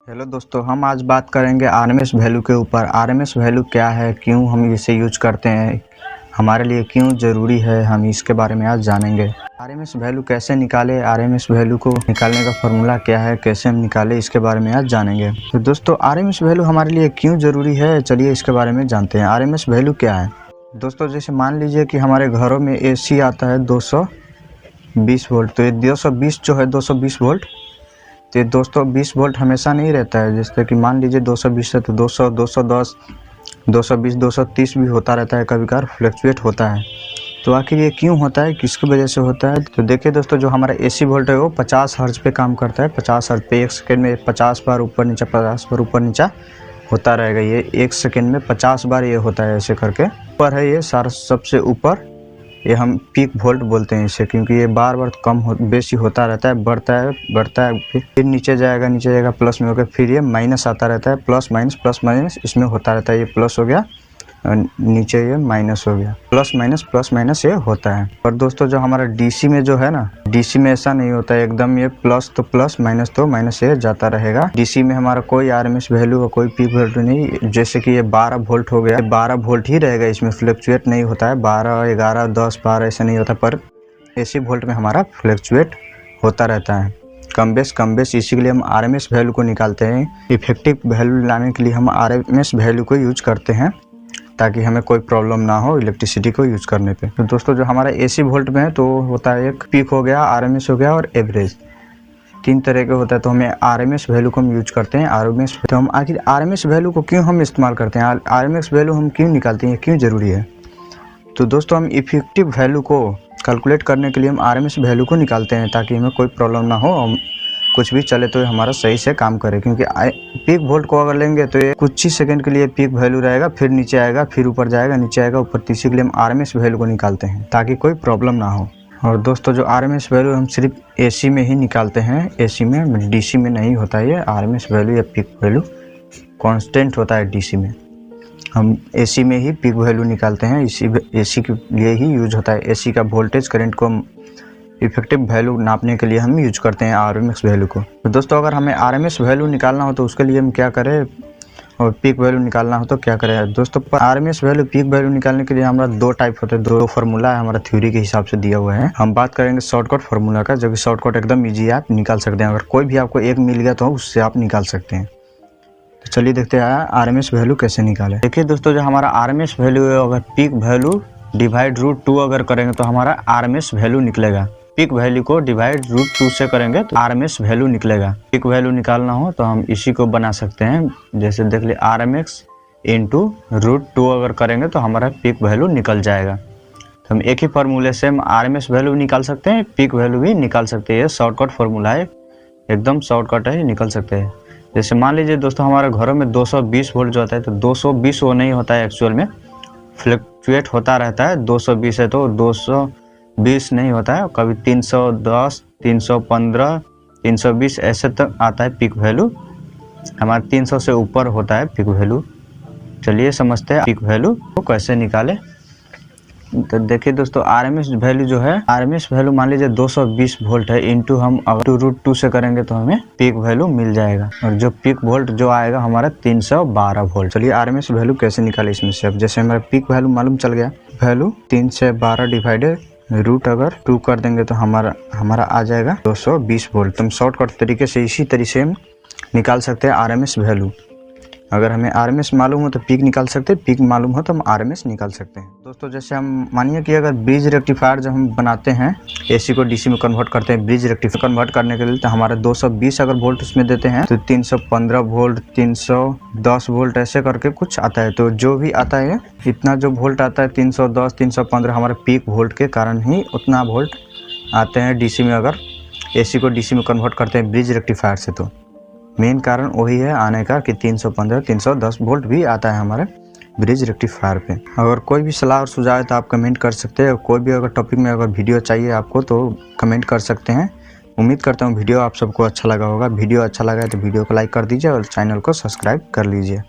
Hello दोस्तों, हम आज बात करेंगे आरएमएस वैल्यू के ऊपर। आरएमएस वैल्यू क्या है, क्यों हम इसे यूज करते हैं, हमारे लिए क्यों ज़रूरी है, हम इसके बारे में आज जानेंगे। आरएमएस वैल्यू कैसे निकाले, आरएमएस वैल्यू को निकालने का फॉर्मूला क्या है, कैसे हम निकाले, इसके बारे में आज जानेंगे। तो दोस्तों, आरएमएस वैल्यू हमारे लिए क्यों ज़रूरी है, चलिए इसके बारे में जानते हैं। आरएमएस वैल्यू क्या है दोस्तों? जैसे मान लीजिए कि हमारे घरों में AC आता है 220 वोल्ट, तो ये 220 जो है 220 वोल्ट, तो 220 वोल्ट हमेशा नहीं रहता है। जैसे कि मान लीजिए 220 है तो 200, 210, 220, 230 भी होता रहता है, कभी कभार फ्लक्चुएट होता है। तो आखिर ये क्यों होता है, किसकी वजह से होता है? तो देखिए दोस्तों, जो हमारा AC वोल्ट है वो 50 हर्ट्ज पे काम करता है। 50 हर्ट्ज पे 1 सेकेंड में 50 बार ऊपर नीचा, 50 बार ऊपर नीचा होता रहेगा। ये 1 सेकेंड में 50 बार ये होता है, ऐसे करके ऊपर है ये सारा सबसे ऊपर। ये हम पीक वोल्ट बोलते हैं इसे, क्योंकि ये बार बार बेसी होता रहता है, बढ़ता है, फिर नीचे जाएगा प्लस में होकर, फिर ये माइनस आता रहता है, प्लस माइनस इसमें होता रहता है। ये प्लस हो गया और नीचे ये माइनस हो गया, प्लस माइनस ये होता है। पर दोस्तों, जो हमारा DC में जो है ना, DC में ऐसा नहीं होता है एकदम। ये प्लस तो प्लस, माइनस तो माइनस ये जाता रहेगा। DC में हमारा कोई आरएमएस वैल्यू और कोई पीक वैल्यू नहीं। जैसे कि ये 12 वोल्ट हो गया, 12 वोल्ट ही रहेगा, इसमें फ्लक्चुएट नहीं होता है। 12, 11, 10, 12 ऐसा नहीं होता। पर AC वोल्ट में हमारा फ्लक्चुएट होता रहता है, कम बेस। इसी के लिए हम आरएमएस वैल्यू को निकालते हैं। इफेक्टिव वैल्यू लाने के लिए हम आरएमएस वैल्यू को यूज करते हैं, ताकि हमें कोई प्रॉब्लम ना हो इलेक्ट्रिसिटी को यूज करने पे। तो दोस्तों, जो हमारा AC वोल्ट में है तो होता है एक पीक हो गया, आरएमएस हो गया और एवरेज, 3 तरह के होता है। तो हमें आरएमएस वैल्यू को हम यूज करते हैं। आरएमएस तो हम आखिर आरएमएस वैल्यू को क्यों हम इस्तेमाल करते हैं, आरएमएस वैल्यू हम क्यों निकालते हैं, क्यों ज़रूरी है? तो दोस्तों, हम इफेक्टिव वैल्यू को कैलकुलेट करने के लिए हम आरएमएस वैल्यू को निकालते हैं, ताकि हमें कोई प्रॉब्लम ना हो, हम कुछ भी चले तो हमारा सही से काम करे। क्योंकि पीक वोल्ट को अगर लेंगे तो ये कुछ ही सेकंड के लिए पीक वैल्यू रहेगा, फिर नीचे आएगा, फिर ऊपर जाएगा, नीचे आएगा, ऊपर। इसी के लिए हम आरएमएस वैल्यू को निकालते हैं, ताकि कोई प्रॉब्लम ना हो। और दोस्तों, जो आरएमएस वैल्यू हम सिर्फ AC में ही निकालते हैं, AC में, DC में नहीं होता है। ये आरएमएस वैल्यू या पीक वैल्यू कॉन्स्टेंट होता है DC में। हम AC में ही पीक वैल्यू निकालते हैं, AC के लिए ही यूज होता है। AC का वोल्टेज करंट को इफेक्टिव वैल्यू नापने के लिए हम यूज करते हैं आरएमएस वैल्यू को। तो दोस्तों, अगर हमें आरएमएस वैल्यू निकालना हो तो उसके लिए हम क्या करें, और पीक वैल्यू निकालना हो तो क्या करें? दोस्तों, आरएमएस वैल्यू, पीक वैल्यू निकालने के लिए हमारा 2 टाइप होते हैं, 2 फार्मूला है हमारा थ्योरी के हिसाब से दिया हुआ है। हम बात करेंगे शॉर्टकट फार्मूला का, जो कि शॉर्टकट एकदम ईजी है, आप निकाल सकते हैं। अगर कोई भी आपको एक मिल गया तो उससे आप निकाल सकते हैं। तो चलिए देखते हैं आरएमएस वैल्यू कैसे निकालें। देखिए दोस्तों, जो हमारा आरएमएस वैल्यू है, अगर पीक वैल्यू डिवाइड √2 अगर करेंगे तो हमारा आरएमएस वैल्यू निकलेगा। पीक वैल्यू को डिवाइड √2 से करेंगे तो आरएमएस वैल्यू निकलेगा। पीक वैल्यू निकालना हो तो हम इसी को बना सकते हैं। जैसे देख लिए, RMX इंटू √2 अगर करेंगे तो हमारा पीक वैल्यू निकल जाएगा। तो हम एक ही फार्मूले से हम आरएमएस वैल्यू निकाल सकते हैं, पीक वैल्यू भी निकाल सकते हैं। ये शॉर्टकट फार्मूला है, एकदम शॉर्टकट है, निकल सकते हैं। जैसे मान लीजिए दोस्तों, हमारे घरों में 220 वोल्ट जो होता है, तो 220 वो नहीं होता है, एक्चुअल में फ्लक्चुएट होता रहता है। 220 है तो 220 नहीं होता है, कभी 310, 315, 320 ऐसे तक आता है पीक वैल्यू। हमारा 300 से ऊपर होता है पीक वैल्यू। चलिए समझते हैं पीक वैल्यू को कैसे निकाले। तो देखिए दोस्तों, आरएमएस वैल्यू जो है, आरएमएस वैल्यू मान लीजिए 220 वोल्ट है, इंटू हम अगर √2 से करेंगे तो हमें पीक वैल्यू मिल जाएगा। और जो पीक वोल्ट जो आएगा हमारा 312 वोल्ट। चलिए आरएमएस वैल्यू कैसे निकाले इसमें से। अब जैसे हमारा पीक वैल्यू मालूम चल गया, वैल्यू 3 से 12 डिवाइडेड रूट अगर 2 कर देंगे तो हमारा आ जाएगा 220 वोल्ट। हम शॉर्टकट तरीके से इसी तरीके से हम निकाल सकते हैं आरएमएस वैल्यू। अगर हमें आरएमएस मालूम हो तो पीक निकाल सकते हैं, पीक मालूम हो तो हम आरएमएस निकाल सकते हैं। दोस्तों, जैसे हम मानिए कि अगर ब्रिज रेक्टिफायर जब हम बनाते हैं, AC को DC में कन्वर्ट करते हैं, ब्रिज रेक्टिफायर कन्वर्ट करने के लिए, तो हमारा 220 अगर वोल्ट उसमें देते हैं तो 315 वोल्ट, 310 वोल्ट ऐसे करके कुछ आता है। तो जो भी आता है, इतना जो वोल्ट आता है 310, 315, हमारे पीक वोल्ट के कारण ही उतना वोल्ट आते हैं DC में। अगर AC को DC में कन्वर्ट करते हैं ब्रिज रेक्टिफायर से, तो मेन कारण वही है आने का कि 315, 310 वोल्ट भी आता है हमारे ब्रिज रेक्टिफायर पे। अगर कोई भी सलाह और सुझाव है तो आप कमेंट कर सकते हैं। कोई भी अगर टॉपिक में अगर वीडियो चाहिए आपको तो कमेंट कर सकते हैं। उम्मीद करता हूँ वीडियो आप सबको अच्छा लगा होगा। वीडियो अच्छा लगा है तो वीडियो को लाइक कर दीजिए और चैनल को सब्सक्राइब कर लीजिए।